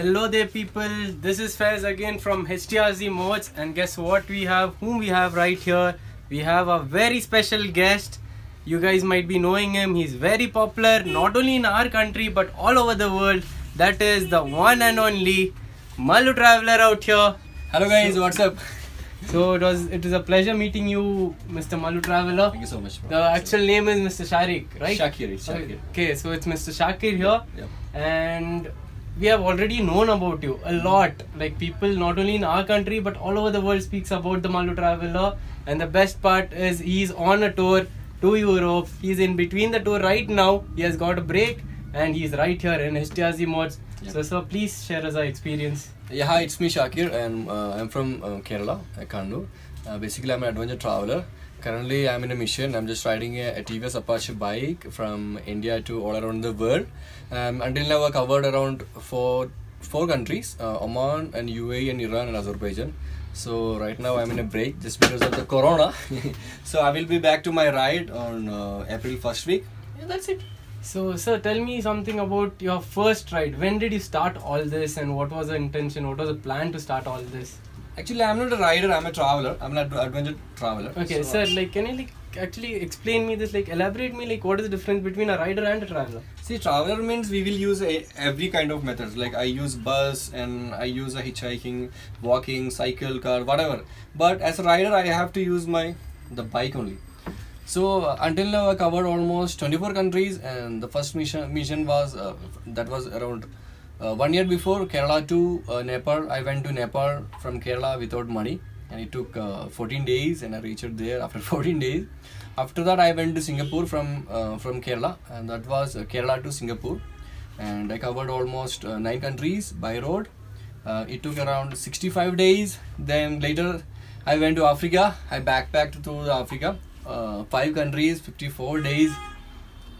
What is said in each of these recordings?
Hello there people, this is Faiz again from HTRZ MODZ, and guess what whom we have right here. We have a very special guest. You guys might be knowing him. He's very popular not only in our country but all over the world. That is the one and only Mallu Traveler out here. Hello guys, what's up? So it was a pleasure meeting you, Mr. Mallu Traveler. Thank you so much, bro. The actual name is Mr. Shakir, right? Shakir, it's Shakir. Okay, so it's Mr. Shakir here. Yep. And we have already known about you a lot. Like people not only in our country but all over the world speaks about the Mallu Traveler. And the best part is he's on a tour to Europe. He's in between the tour right now. He has got a break and he's right here in HTRZ MODZ. Yep. So please share us our experience. Yeah, hi, it's me Shakir, and I'm from Kerala, Kannur. Basically, I'm an adventure traveler. Currently, I'm in a mission. I'm just riding a TVS Apache bike from India to all around the world. Until now, I've covered around four countries: Oman and UAE and Iran and Azerbaijan. So right now, I'm in a break just because of the Corona. So I will be back to my ride on April 1st week. Yeah, that's it. So, sir, tell me something about your first ride. When did you start all this, and what was the intention? What was the plan to start all this? Actually, I'm not a rider. I'm a traveler. I'm an adventure traveler. Okay, so, sir, can you actually explain me this? Elaborate me. What is the difference between a rider and a traveler? See, traveler means we will use every kind of methods. Like I use bus and I use a hitchhiking, walking, cycle, car, whatever. But as a rider, I have to use the bike only. So until now, I covered almost 24 countries, and the first mission was that was around 1 year before, Kerala to Nepal. I went to Nepal from Kerala without money, and it took 14 days, and I reached there after 14 days. After that, I went to Singapore from Kerala, and that was Kerala to Singapore, and I covered almost 9 countries by road. It took around 65 days. Then later, I went to Africa. I backpacked to Africa. 5 countries, 54 days.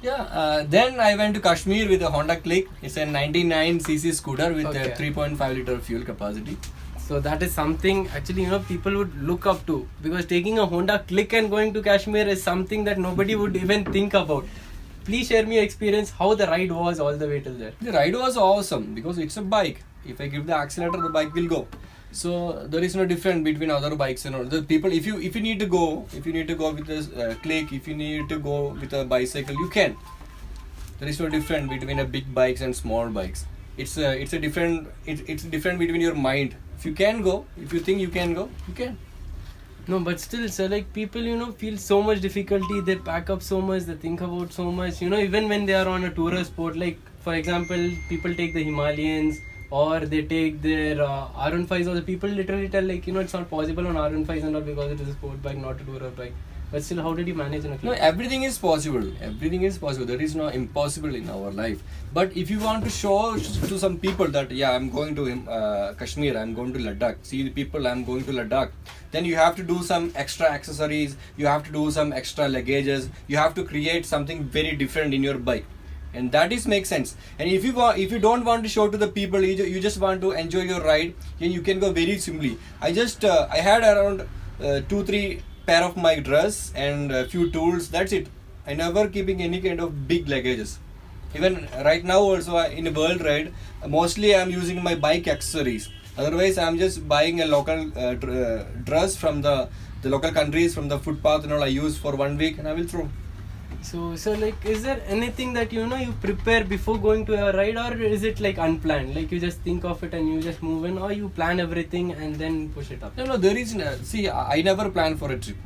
Yeah, then I went to Kashmir with a Honda Click. It's a 99cc scooter with a 3.5 liter fuel capacity. So that is something actually people would look up to, because taking a Honda Click and going to Kashmir is something that nobody would even think about. Please share me your experience, how the ride was all the way till there. The ride was awesome because it's a bike. If I give the accelerator, the bike will go. So there is no difference between other bikes and all. The people, if you need to go with this Click, if you need to go with a bicycle, you can. There is no difference between a big bikes and small bikes. It's different between your mind. If you can go, if you think you can go, you can. No, but still, sir, people, feel so much difficulty. They pack up so much. They think about so much. Even when they are on a tourist sport, like for example, people take the Himalayans, or they take their R15s, or the people literally tell it's not possible on R15s and all because it is a sport bike, not a tourer bike. But still, how did you manage? No, everything is possible. Everything is possible. There is no impossible in our life. But if you want to show to some people that I'm going to Kashmir, I'm going to Ladakh. See the people, I'm going to Ladakh. Then you have to do some extra accessories. You have to do some extra luggages. You have to create something very different in your bike. And that makes sense. And if you don't want to show to the people, you just want to enjoy your ride, then you can go very simply. I had around 2-3 pair of my dress and a few tools. That's it. I never keeping any kind of big luggages. Even right now also in a world ride, mostly I'm using my bike accessories. Otherwise, I'm just buying a local dress from the local countries, from the footpath and all. I use for 1 week and I will throw. So is there anything that you prepare before going to a ride, or is it unplanned? You just think of it and you just move in, or you plan everything and then push it up? No, there is see, I never plan for a trip.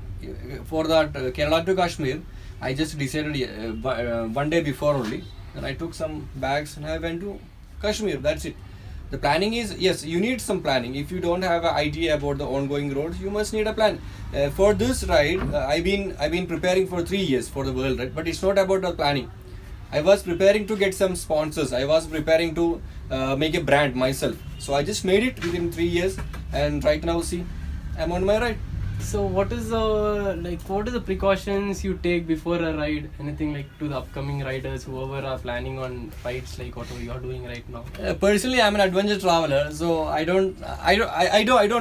For that Kerala to Kashmir, I just decided 1 day before only, and I took some bags and I went to Kashmir. That's it. The planning is, yes, you need some planning. If you don't have an idea about the ongoing roads, you must need a plan. For this ride, I've been preparing for 3 years for the world ride, but it's not about the planning. I was preparing to get some sponsors. I was preparing to make a brand myself. So I just made it within 3 years, and right now, see, I'm on my ride. So what is the precautions you take before a ride? Anything to the upcoming riders, whoever are planning on rides, whatever you are doing right now? Personally, I'm an adventure traveler, so I don't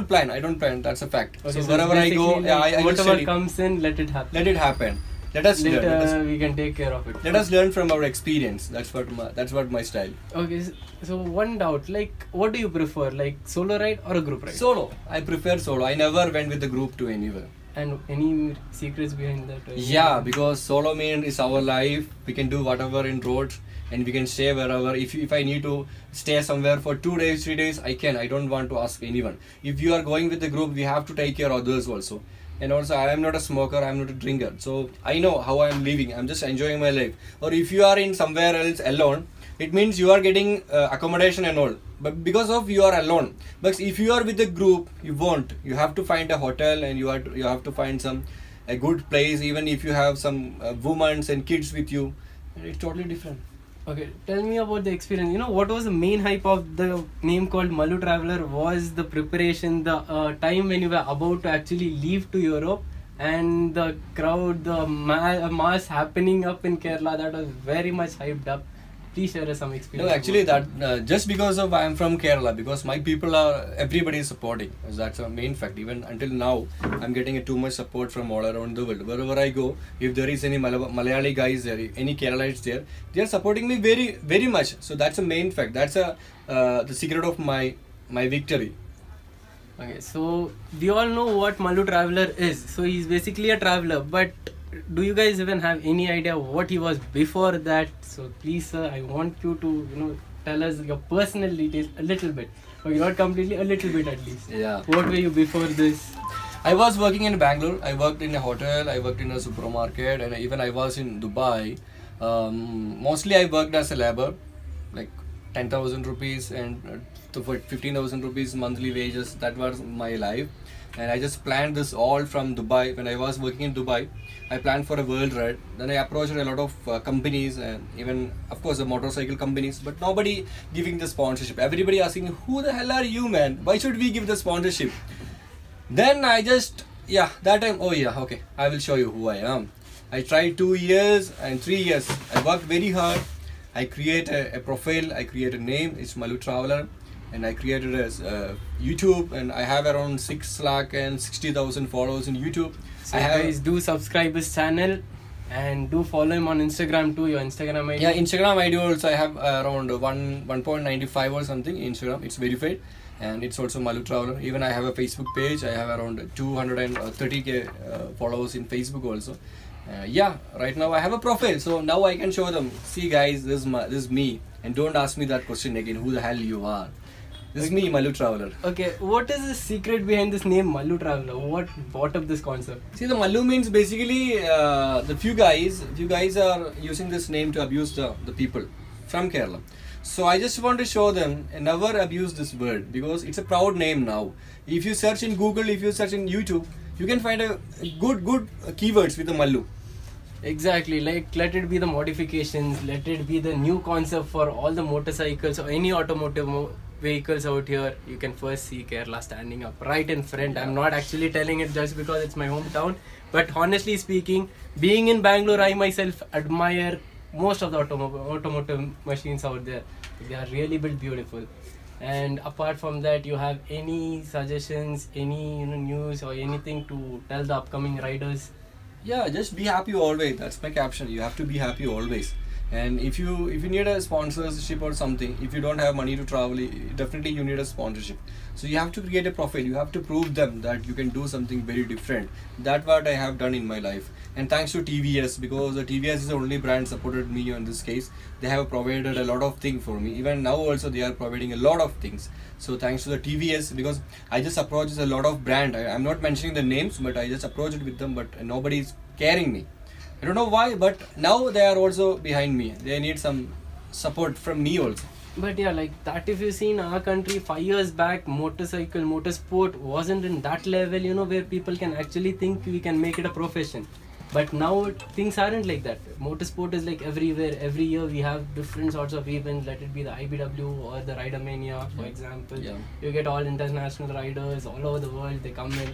plan. That's a fact. Okay, so wherever I go, I whatever just comes in, let it happen. Let it happen. Let us learn. later we can take care of it. Let us learn from our experience. That's what my style. Okay, so one doubt, like, what do you prefer, like solo ride or a group ride? Solo. I prefer solo. I never went with the group to anywhere. And any secrets behind that? Yeah, because solo means is our life. We can do whatever in roads, and we can stay wherever. If I need to stay somewhere for 2 days, 3 days, I can. I don't want to ask anyone. If you are going with the group, we have to take care of others also. And also, I am not a smoker, I am not a drinker. So I know how I am living. I'm just enjoying my life. Or if you are in somewhere else alone, it means you are getting accommodation and all. But because of you are alone. But if you are with a group, you won't. You have to find a hotel, and you have to find a good place. Even if you have some women and kids with you, it's totally different. Okay, tell me about the experience. You know, what was the main hype of the name called Mallu Traveler? Was the preparation, the time when you were about to actually leave to Europe, and the crowd, the mass happening up in Kerala, that was very much hyped up. Please share us some experience. No, actually, that just because of I am from Kerala, because my people are, everybody is supporting. That's a main fact. Even until now, I'm getting too much support from all around the world. Wherever I go, if there is any Malayali guys there, any Keralites there, they are supporting me very, very much. So that's a main fact. That's the secret of my victory. Okay, so we all know what Mallu Traveler is. So he's basically a traveler, but do you guys even have any idea what he was before that? So please, sir, I want you to tell us your personal details a little bit. Okay, not completely, a little bit at least. Yeah. What were you before this? I was working in Bangalore. I worked in a hotel. I worked in a supermarket, and even I was in Dubai. Mostly I worked as a labor, like 10,000 rupees and 15,000 rupees monthly wages. That was my life. And I just planned this all from Dubai. When I was working in Dubai, I planned for a world ride. Then I approached a lot of companies, and even, of course, the motorcycle companies, but nobody giving the sponsorship. Everybody asking, who the hell are you, man? Why should we give the sponsorship? Then I just, that time, okay, I will show you who I am. I tried 2 years and 3 years. I worked very hard. I create a profile. I create a name. It's Mallu Traveler. And I created a YouTube, and I have around 6,60,000 followers in YouTube. So guys, do subscribe his channel and do follow him on Instagram too. Your Instagram ID. Yeah, Instagram ID also I have around 1.95 or something. Instagram, it's verified, and it's also Mallu Traveler. Even I have a Facebook page. I have around 230k followers in Facebook also. Right now I have a profile, so now I can show them. See, guys, this is me, and don't ask me that question again. Who the hell you are? This is me, Mallu Traveler. Okay, what is the secret behind this name, Mallu Traveler? What brought up this concept? See, the Mallu means basically the few guys are using this name to abuse the people from Kerala. So I just want to show them and never abuse this word, because it's a proud name now. If you search in Google, if you search in YouTube, you can find a good keywords with the Mallu. Exactly, like let it be the modifications, let it be the new concept for all the motorcycles or any automotive vehicles out here. You can first see Kerala standing up right in front. I'm not actually telling it just because it's my hometown, but honestly speaking, being in Bangalore, I myself admire most of the automotive machines out there. They are really built beautiful. And apart from that, you have any suggestions, any news or anything to tell the upcoming riders? Yeah, just be happy always. That's my caption. You have to be happy always. And if you need a sponsorship or something, if you don't have money to travel, definitely you need a sponsorship. So you have to create a profile. You have to prove them that you can do something very different. That's what I have done in my life. And thanks to TVS, because the TVS is the only brand supported me in this case. They have provided a lot of things for me. Even now also they are providing a lot of things. So thanks to the TVS, because I just approached a lot of brand. I'm not mentioning the names, but I just approached with them, but nobody is caring me. I don't know why, but now they are also behind me. They need some support from me also. But yeah, like that, if you see in our country 5 years back, motorsport wasn't in that level, where people can actually think we can make it a profession. But now things aren't like that. Motorsport is like everywhere. Every year we have different sorts of events. Let it be the IBW or the Rider Mania, for example. Yeah. You get all international riders all over the world. They come in.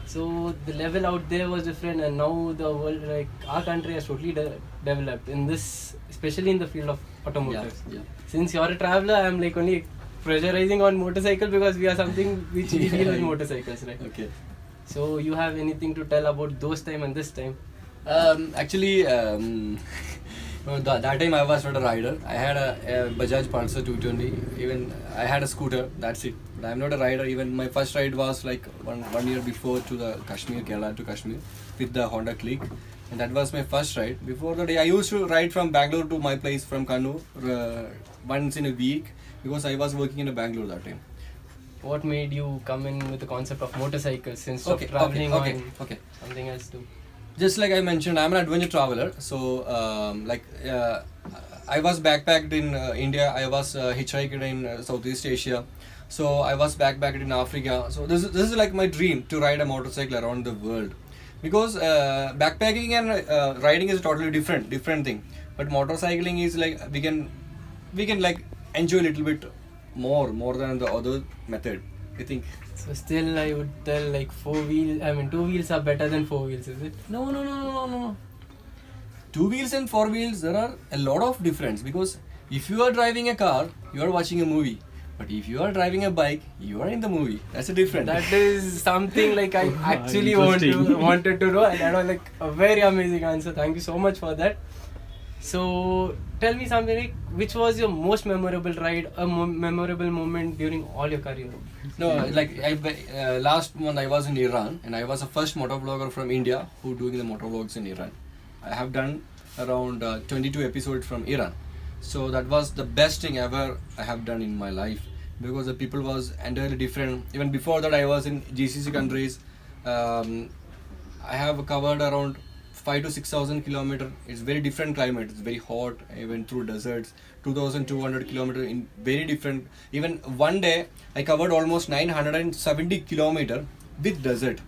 So the level out there was different, and now the world, like our country, has totally developed in this, especially in the field of automotive. Yeah. Since you're a traveler, I'm like only pressurizing on motorcycle because we are something which we deal with motorcycles, right? Okay. So you have anything to tell about those time and this time? Actually, no, that time I was not a rider. I had a Bajaj Pulsar 220. Even I had a scooter. That's it. But I'm not a rider. Even my first ride was like one year before to the Kashmir, Kerala to Kashmir with the Honda Click, and that was my first ride. Before that, I used to ride from Bangalore to my place from Kannur once in a week because I was working in Bangalore that time. What made you come in with the concept of motorcycles instead of traveling on something else too? Just like I mentioned, I'm an adventure traveler. So, I was backpacked in India. I was hitchhiked in Southeast Asia. So I was backpacked in Africa. So this is like my dream to ride a motorcycle around the world, because backpacking and riding is a totally different thing. But motorcycling is like we can like enjoy a little bit more than the other method, I think. So still I would tell like 2 wheels are better than 4 wheels, is it? No. 2 wheels and 4 wheels, there are a lot of difference, because if you are driving a car, you are watching a movie. But if you are driving a bike, you are in the movie. That's a difference. That is something like I actually wanted to know, and that was like a very amazing answer. Thank you so much for that. So tell me something like, which was your most memorable ride, a memorable moment during all your career? No, like last month I was in Iran, and I was the first motovlogger from India who doing the motovlogs in Iran. I have done around 22 episodes from Iran. So that was the best thing ever I have done in my life, because the people was entirely different. Even before that I was in GCC countries. I have covered around 5,000 to 6,000 kilometers. It's very different climate. It's very hot. I went through deserts. 2,200 kilometers in very different. Even one day I covered almost 970 kilometers with desert.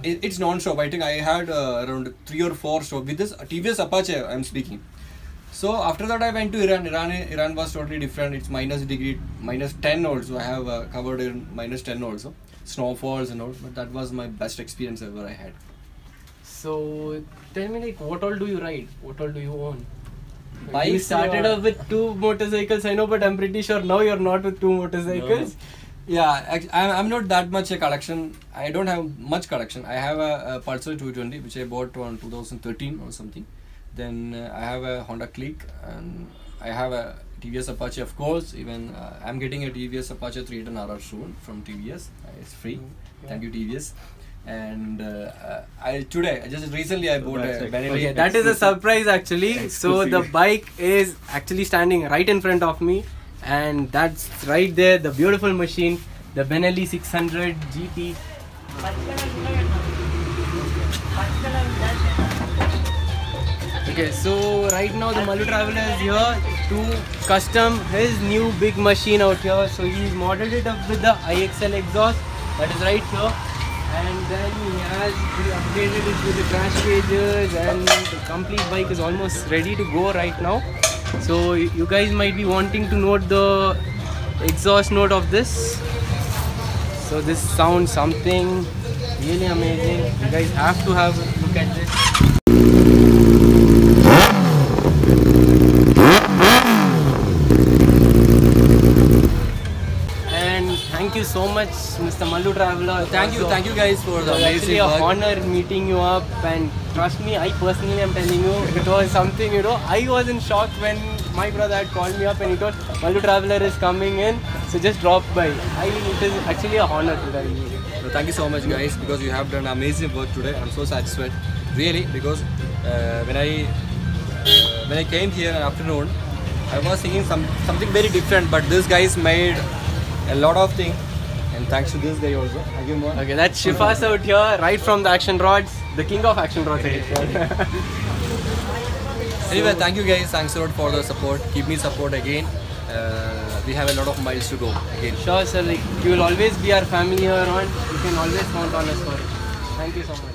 It's non-stop. I think I had around 3 or 4 stops with this TVS Apache. I'm speaking. So after that I went to Iran. Iran was totally different. It's -degree, -10 also. I have covered in -10 also. Snowfalls and all. But that was my best experience ever I had. So tell me, like, what all do you ride? What all do you own? Bikes. You started off with 2 motorcycles, I know, but I'm pretty sure now you're not with 2 motorcycles. No. Yeah, I'm not that much a collection. I don't have much collection. I have a Pulsar 220 which I bought on 2013 or something. Then I have a Honda Click, and I have a TVS Apache, of course. Even I'm getting a TVS Apache 310 RR soon from TVS. It's free. Yeah. Thank you, TVS. And just recently I bought a Benelli. Okay, that is a surprise actually. So the bike is actually standing right in front of me, and that's right there, the beautiful machine, the Benelli 600 GT. Okay, so right now the Mallu Traveler is here to custom his new big machine out here. So he's modeled it up with the IXL exhaust that is right here, and then he has upgraded it with the crash cages, and the complete bike is almost ready to go right now. So you guys might be wanting to note the exhaust note of this. So this sounds something really amazing. You guys have to have a look at this. Thank you so much, Mr. Mallu Traveler. Thank you guys for the amazing actually a honor meeting you up, and trust me, I personally am telling you, it was something, you know, I was in shock when my brother had called me up and he told Mallu Traveler is coming in, so just drop by. It is actually a honor to tell you. So thank you so much guys, because you have done amazing work today. I'm so satisfied, really, because when I came here in the afternoon, I was thinking something very different, but this guys made a lot of things, and thanks to this guy also. Okay, that's Shifas out here, right from the action rods, the king of action rods. Anyway, thank you guys. Thanks a lot for the support. Keep me support again. We have a lot of miles to go again. Sure, sir. Like, you will always be our family here on. You can always count on us for it. Thank you so much.